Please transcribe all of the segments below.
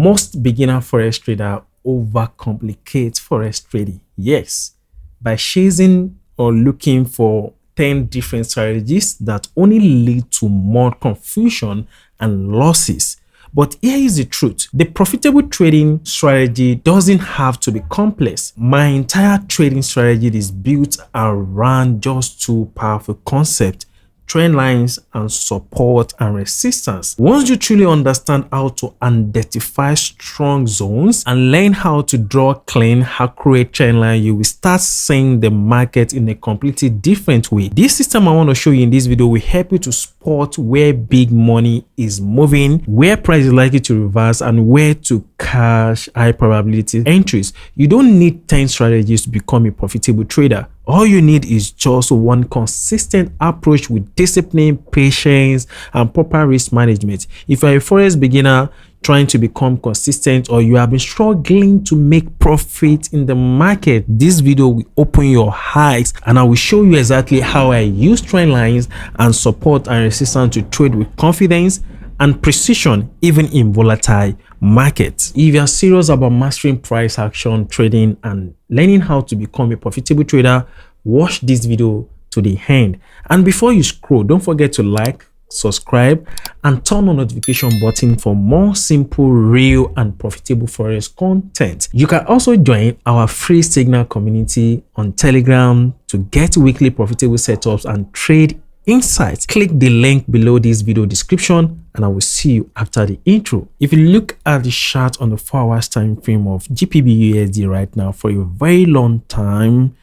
Most beginner forex trader overcomplicate forex trading. Yes, by chasing or looking for 10 different strategies that only lead to more confusion and losses. But here is the truth. The profitable trading strategy doesn't have to be complex. My entire trading strategy is built around just two powerful concepts: trend lines and support and resistance. Once you truly understand how to identify strong zones and learn how to draw clean, accurate trend line, you will start seeing the market in a completely different way. This system I want to show you in this video will help you to spot where big money is moving, where price is likely to reverse, and where to cash high probability entries. You don't need 10 strategies to become a profitable trader. All you need is just one consistent approach with discipline, patience, and proper risk management. If you're a forex beginner trying to become consistent, or you have been struggling to make profit in the market, this video will open your eyes, and I will show you exactly how I use trend lines and support and resistance to trade with confidence and precision, even in volatile markets. If you are serious about mastering price action trading and learning how to become a profitable trader, watch this video to the end. And before you scroll, don't forget to like, subscribe, and turn on notification button for more simple, real, and profitable forex content. You can also join our free Signal community on Telegram to get weekly profitable setups and trade insights. Click the link below this video description, and I will see you after the intro. If you look at the chart on the 4 hours time frame of GBP/USD right now, for a very long time,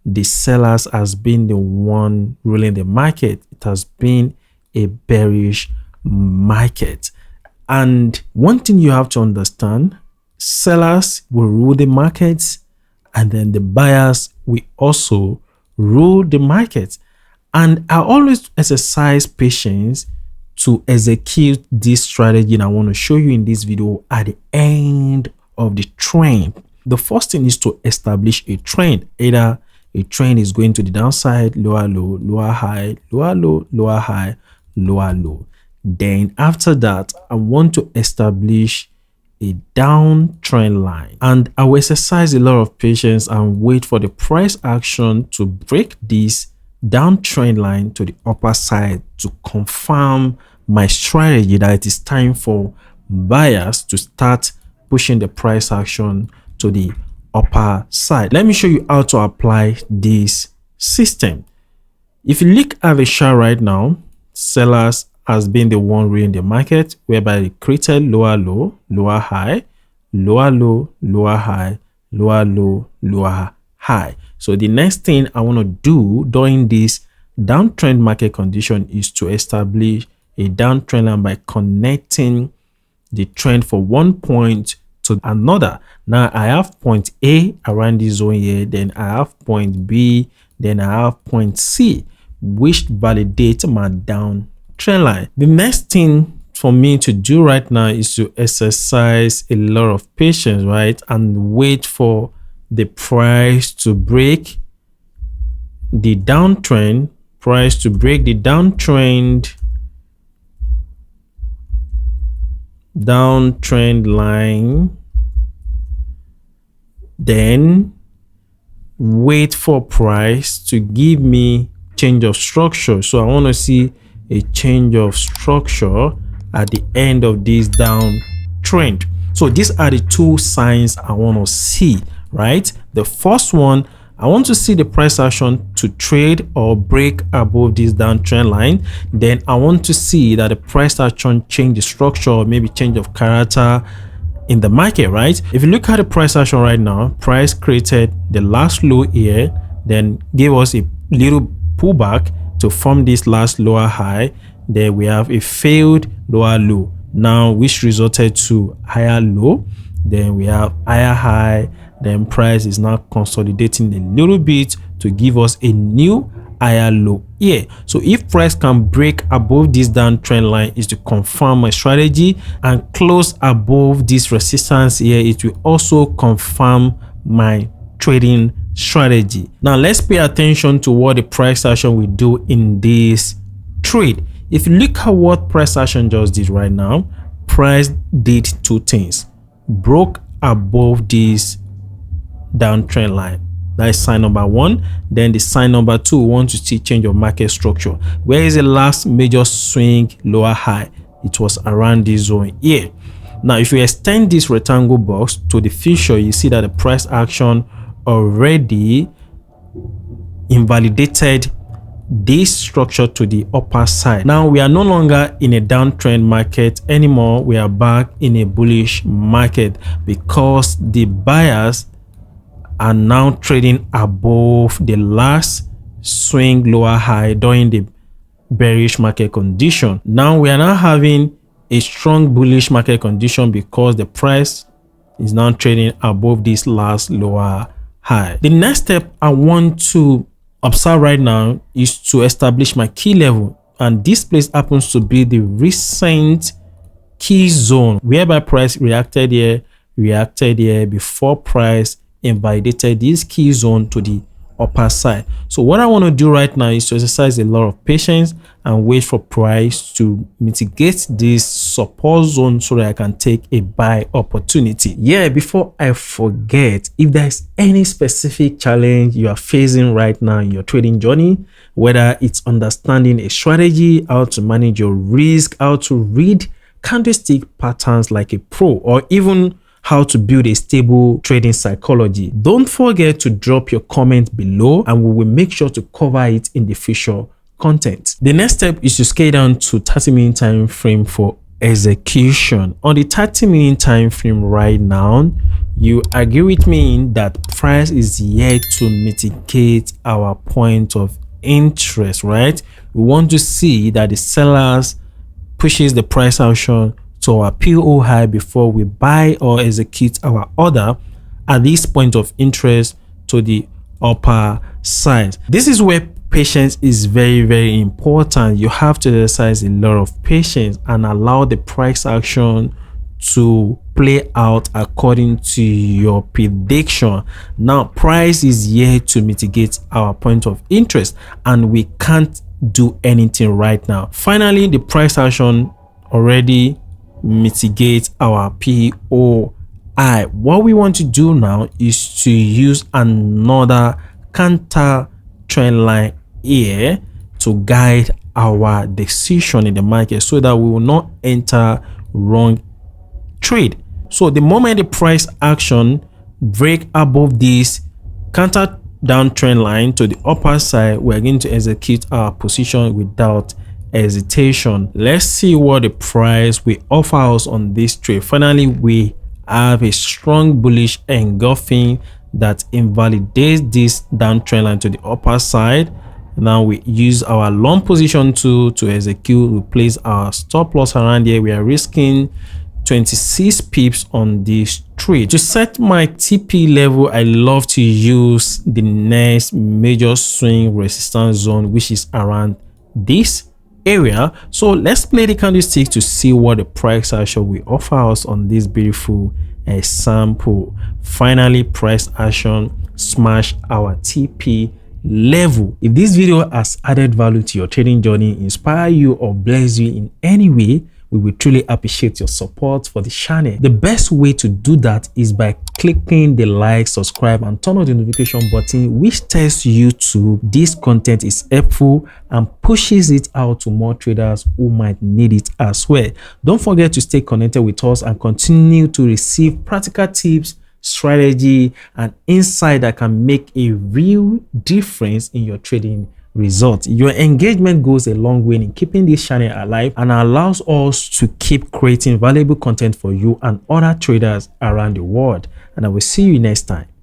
the sellers has been the one ruling the market. It has been a bearish market. And one thing you have to understand, sellers will rule the markets, and then the buyers will also rule the market. And I always exercise patience to execute this strategy, and I want to show you in this video at the end of the trend. The first thing is to establish a trend. Either a trend is going to the downside, lower low, lower high, lower low, lower high, lower low. Then after that, I want to establish a downtrend line, and I will exercise a lot of patience and wait for the price action to break this downtrend line to the upper side to confirm my strategy that it is time for buyers to start pushing the price action to the upper side. Let me show you how to apply this system. If you look at the chart right now, sellers has been the one ruling the market, whereby they created lower low, lower high, lower low, lower high, lower low, lower high. So the next thing I want to do during this downtrend market condition is to establish a downtrend line by connecting the trend for one point to another. Now I have point A around this zone here, then I have point B, then I have point C, which validates my downtrend line. The next thing for me to do right now is to exercise a lot of patience, right, and wait for the price to break the downtrend, downtrend line, then wait for price to give me change of structure. So I want to see a change of structure at the end of this downtrend. So these are the two signs I want to see, right? The first one, I want to see the price action to trade or break above this downtrend line. Then I want to see that the price action change the structure, or maybe change of character in the market, right? If you look at the price action right now, price created the last low here, then gave us a little pullback to form this last lower high. Then we have a failed lower low now, which resulted to higher low. Then we have higher high. Then price is now consolidating a little bit to give us a new higher low here. So if price can break above this downtrend line, is to confirm my strategy, and close above this resistance here, it will also confirm my trading strategy. Now let's pay attention to what the price action will do in this trade. If you look at what price action just did right now, price did two things. broke above this downtrend line. That is sign number one. Then the sign number two, we want to see change of market structure. Where is the last major swing lower high? It was around this zone here. Now, if you extend this rectangle box to the future, you see that the price action already invalidated this structure to the upper side. Now we are no longer in a downtrend market anymore. We are back in a bullish market because the buyers are now trading above the last swing lower high during the bearish market condition. Now we are now having a strong bullish market condition because the price is now trading above this last lower high. The next step I want to observe right now is to establish my key level, and this place happens to be the recent key zone whereby price reacted here before price invalidated this key zone to the upper side. So what I want to do right now is to exercise a lot of patience and wait for price to mitigate this support zone so that I can take a buy opportunity. Yeah, before I forget, if there's any specific challenge you are facing right now in your trading journey, whether it's understanding a strategy, how to manage your risk, how to read candlestick patterns like a pro, or even how to build a stable trading psychology, don't forget to drop your comment below and we will make sure to cover it in the future content. The next step is to scale down to 30-minute time frame for execution. On the 30-minute time frame right now, you agree with me that price is yet to mitigate our point of interest, right? We want to see that the sellers pushes the price action to our PO high before we buy or execute our order at this point of interest to the upper side. This is where patience is very, very important. You have to exercise a lot of patience and allow the price action to play out according to your prediction. Now, price is here to mitigate our point of interest and we can't do anything right now. Finally, the price action already mitigate our POI. What we want to do now is to use another counter trend line here to guide our decision in the market so that we will not enter wrong trade. So the moment the price action break above this counter downtrend line to the upper side, we're going to execute our position without hesitation. Let's see what the price will offer us on this trade. Finally, we have a strong bullish engulfing that invalidates this downtrend line to the upper side. Now we use our long position tool to execute. We place our stop loss around here. We are risking 26 pips on this trade. To set my TP level, I love to use the next major swing resistance zone, which is around this area. So let's play the candlestick to see what the price action will offer us on this beautiful sample. Finally, price action smash our TP level. If this video has added value to your trading journey, inspire you or bless you in any way, we will truly appreciate your support for the channel. The best way to do that is by clicking the like, subscribe and turn on the notification button, which tells YouTube this content is helpful and pushes it out to more traders who might need it as well. Don't forget to stay connected with us and continue to receive practical tips, strategy and insight that can make a real difference in your trading results. Your engagement goes a long way in keeping this channel alive and allows us to keep creating valuable content for you and other traders around the world. And I will see you next time.